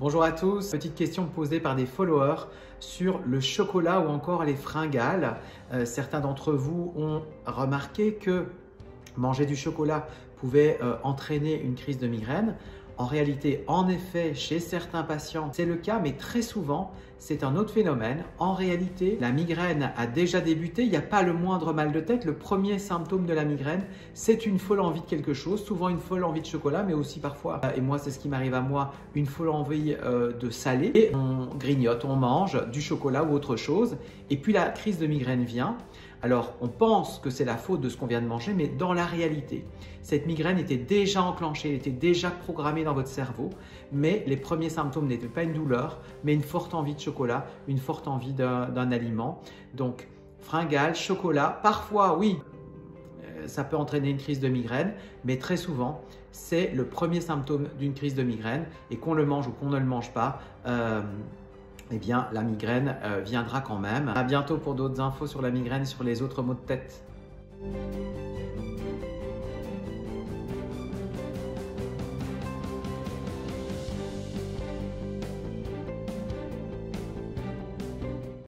Bonjour à tous, petite question posée par des followers sur le chocolat ou encore les fringales. Certains d'entre vous ont remarqué que manger du chocolat pouvait entraîner une crise de migraine. En réalité, en effet, chez certains patients, c'est le cas, mais très souvent, c'est un autre phénomène. En réalité, la migraine a déjà débuté, il n'y a pas le moindre mal de tête. Le premier symptôme de la migraine, c'est une folle envie de quelque chose, souvent une folle envie de chocolat, mais aussi parfois, et moi c'est ce qui m'arrive à moi, une folle envie de salé. Et on grignote, on mange du chocolat ou autre chose, et puis la crise de migraine vient. Alors, on pense que c'est la faute de ce qu'on vient de manger, mais dans la réalité, cette migraine était déjà enclenchée, elle était déjà programmée dans votre cerveau, mais les premiers symptômes n'étaient pas une douleur, mais une forte envie de chocolat, une forte envie d'un aliment. Donc, fringales, chocolat, parfois, oui, ça peut entraîner une crise de migraine, mais très souvent, c'est le premier symptôme d'une crise de migraine, et qu'on le mange ou qu'on ne le mange pas, eh bien, la migraine viendra quand même. À bientôt pour d'autres infos sur la migraine et sur les autres maux de tête.